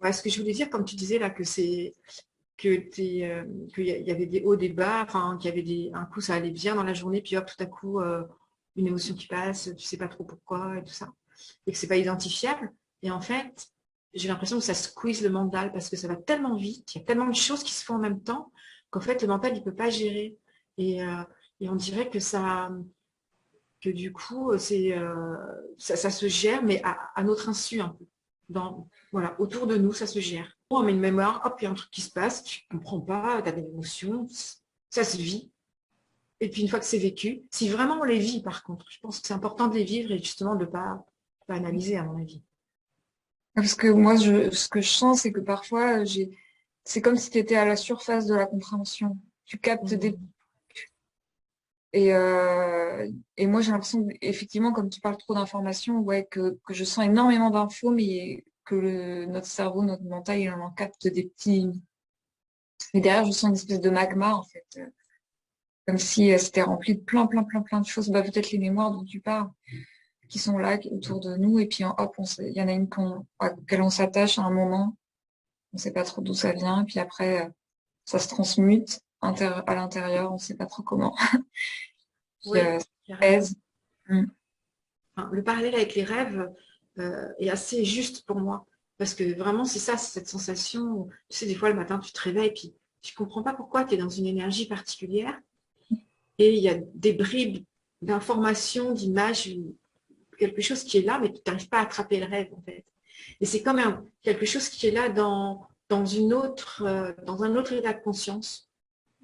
Ouais, ce que je voulais dire, comme tu disais là, qu'il y avait des hauts, des bas, enfin, qu'il y avait un coup ça allait bien dans la journée, puis hop, tout à coup, une émotion qui passe, tu sais pas trop pourquoi et tout ça, et que c'est pas identifiable. Et en fait, j'ai l'impression que ça squeeze le mental parce que ça va tellement vite, il y a tellement de choses qui se font en même temps qu'en fait, le mental, il peut pas gérer. Et, euh, et on dirait que du coup, ça se gère, mais à notre insu un peu. Voilà, autour de nous, ça se gère. On met une mémoire, hop, il y a un truc qui se passe, tu ne comprends pas, tu as des émotions, ça se vit. Et puis une fois que c'est vécu, si vraiment on les vit par contre, je pense que c'est important de les vivre et justement de pas analyser à mon avis. Parce que moi, ce que je sens, c'est que parfois, c'est comme si tu étais à la surface de la compréhension. Tu captes des... Mhm. Et, euh, et moi, j'ai l'impression, effectivement, comme tu parles trop d'informations, ouais, que je sens énormément d'infos, mais que notre cerveau, notre mental, il en capte des petits... Et derrière, je sens une espèce de magma, en fait. Comme si c'était rempli de plein de choses. Bah, peut-être les mémoires dont tu parles, qui sont là, autour de nous. Et puis, hop, il y en a une à laquelle on s'attache à un moment. On sait pas trop d'où ça vient. Et puis après, ça se transmute à l'intérieur. On sait pas trop comment. Puis, Oui, ça carrément. pèse. Mm. Enfin, le parallèle avec les rêves est assez juste pour moi. Parce que vraiment, c'est ça, c'est cette sensation. Tu sais, des fois, le matin, tu te réveilles et puis tu comprends pas pourquoi tu es dans une énergie particulière. Et il y a des bribes d'informations, d'images, quelque chose qui est là, mais tu n'arrives pas à attraper le rêve, en fait. Et c'est comme quelque chose qui est là dans un autre état de conscience,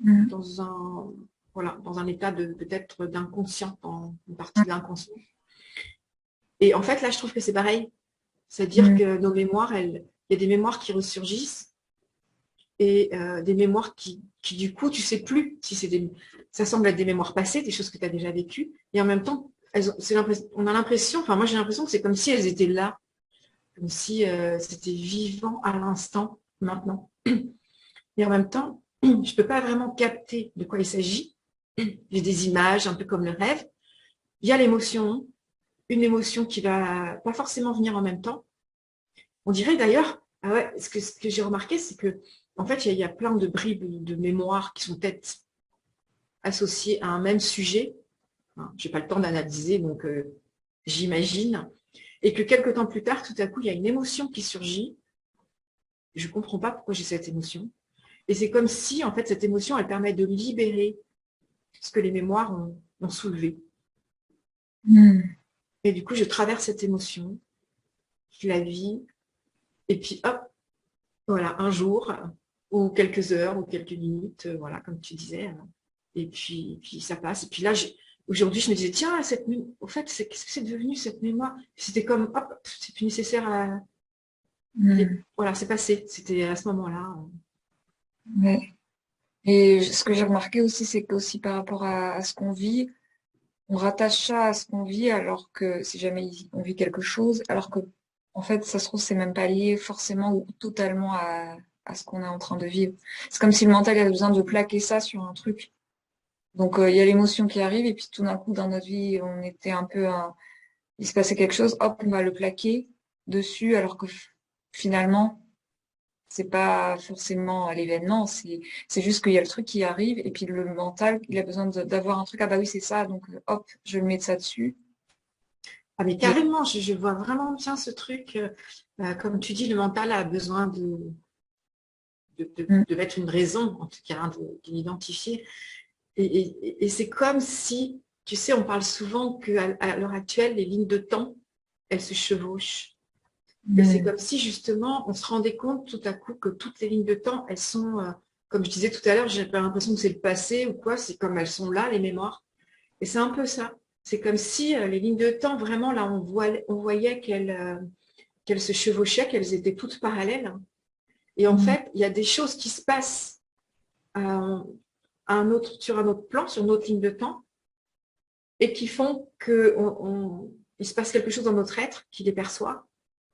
Mm. dans voilà, dans un état peut-être d'inconscient, dans une partie Mm. de l'inconscient. Et en fait, là, je trouve que c'est pareil. C'est-à-dire Mm. que nos mémoires, il y a des mémoires qui ressurgissent et des mémoires du coup, tu sais plus si ça semble être des mémoires passées, des choses que tu as déjà vécues, et en même temps, on a l'impression, enfin moi j'ai l'impression que c'est comme si elles étaient là, comme si c'était vivant à l'instant, maintenant. Et en même temps, je ne peux pas vraiment capter de quoi il s'agit. J'ai des images, un peu comme le rêve. Il y a l'émotion, une émotion qui va pas forcément venir en même temps. On dirait d'ailleurs, ah ouais, ce que j'ai remarqué, c'est que en fait, il y a plein de bribes de mémoire qui sont peut-être associées à un même sujet. Hein, j'ai pas le temps d'analyser, donc j'imagine. Et que quelques temps plus tard, tout à coup, il y a une émotion qui surgit. Je ne comprends pas pourquoi j'ai cette émotion. Et c'est comme si, en fait, cette émotion, elle permet de libérer ce que les mémoires ont soulevé. Mm. Et du coup, je traverse cette émotion, je la vis, et puis hop, voilà, un jour, ou quelques heures, ou quelques minutes, voilà, comme tu disais. Et puis ça passe. Et puis là, aujourd'hui, je me disais, tiens, au fait, qu'est-ce que c'est devenu cette mémoire? C'était comme, hop, c'est plus nécessaire à. Mm. Voilà, c'est passé. C'était à ce moment-là. Ouais. Et ce que j'ai remarqué aussi, c'est qu'aussi par rapport à ce qu'on vit, on rattache ça à ce qu'on vit alors que si jamais on vit quelque chose, alors que en fait, ça se trouve, c'est même pas lié forcément ou totalement à ce qu'on est en train de vivre. C'est comme si le mental avait besoin de plaquer ça sur un truc. Donc, il y a l'émotion qui arrive et puis tout d'un coup, dans notre vie, on était un peu, il se passait quelque chose, hop, on va le plaquer dessus alors que finalement, c'est pas forcément l'événement, c'est juste qu'il y a le truc qui arrive et puis le mental, il a besoin d'avoir un truc, ah bah oui, c'est ça, donc hop, je vais le mettre ça dessus. Ah, mais Et, carrément, je vois vraiment bien ce truc. Comme tu dis, le mental a besoin mm, de mettre une raison, en tout cas, hein, de l'identifier. Et c'est comme si, tu sais, on parle souvent qu'à l'heure actuelle, les lignes de temps, elles se chevauchent. Et c'est mm, comme si, justement, on se rendait compte tout à coup que toutes les lignes de temps, elles sont, comme je disais tout à l'heure, j'ai pas l'impression que c'est le passé ou quoi, c'est comme elles sont là, les mémoires. Et c'est un peu ça. C'est comme si les lignes de temps, vraiment, là, on voyait qu'elles se chevauchaient, qu'elles étaient toutes parallèles. Et en mm, fait, il y a des choses qui se passent sur un autre plan, sur une autre ligne de temps, et qui font qu'il se passe quelque chose dans notre être qui les perçoit,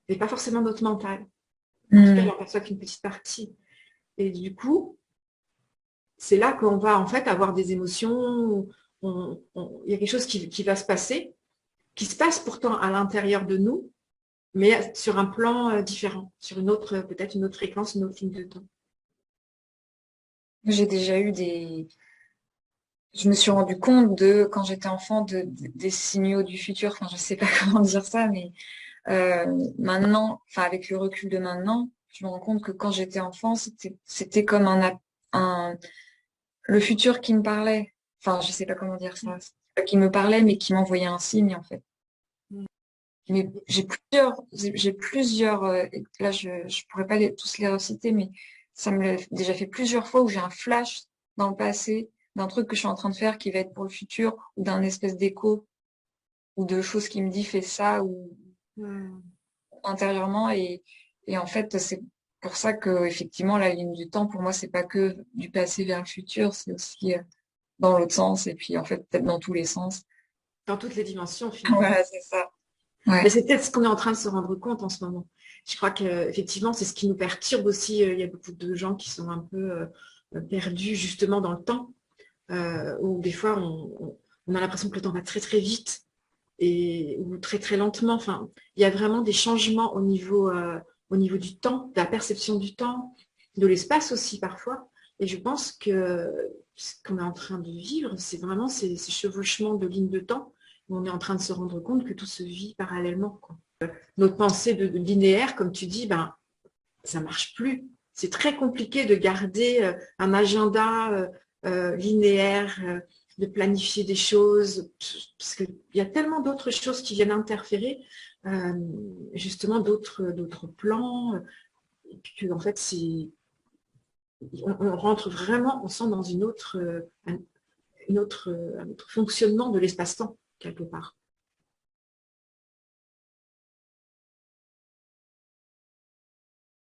mais pas forcément notre mental. En tout cas, il mm, n'en perçoit qu'une petite partie. Et du coup, c'est là qu'on va en fait avoir des émotions, il y a quelque chose qui va se passer, qui se passe pourtant à l'intérieur de nous, mais sur un plan différent, sur une autre, peut-être une autre fréquence, une autre ligne de temps. J'ai déjà eu je me suis rendu compte quand j'étais enfant, des signaux du futur. Enfin, je sais pas comment dire ça, mais maintenant, enfin, avec le recul de maintenant, je me rends compte que quand j'étais enfant, c'était comme le futur qui me parlait. Enfin, je sais pas comment dire ça. Pas qui me parlait, mais qui m'envoyait un signe, en fait. Mm. Mais j'ai plusieurs, là, je pourrais pas tous les reciter, mais ça me l'a déjà fait plusieurs fois où j'ai un flash dans le passé d'un truc que je suis en train de faire qui va être pour le futur, ou d'un espèce d'écho, ou de choses qui me dit fais ça, ou Mm. intérieurement. Et en fait, c'est pour ça que, effectivement, la ligne du temps, pour moi, c'est pas que du passé vers le futur, c'est aussi dans l'autre sens, et puis, en fait, peut-être dans tous les sens. Dans toutes les dimensions, finalement. Voilà, c'est ça. Mais Ouais. c'est peut-être ce qu'on est en train de se rendre compte en ce moment. Je crois qu'effectivement, c'est ce qui nous perturbe aussi. Il y a beaucoup de gens qui sont un peu perdus justement dans le temps, où des fois, on a l'impression que le temps va très très vite ou très très lentement. Enfin, il y a vraiment des changements au niveau du temps, de la perception du temps, de l'espace aussi parfois. Et je pense que ce qu'on est en train de vivre, c'est vraiment ces chevauchements de lignes de temps où on est en train de se rendre compte que tout se vit parallèlement, quoi. Notre pensée de linéaire, comme tu dis, ben, ça marche plus. C'est très compliqué de garder un agenda linéaire, de planifier des choses, parce qu'il y a tellement d'autres choses qui viennent interférer, euh, justement d'autres plans, et puis que, en fait, on rentre vraiment, on sent dans un autre fonctionnement de l'espace-temps, quelque part.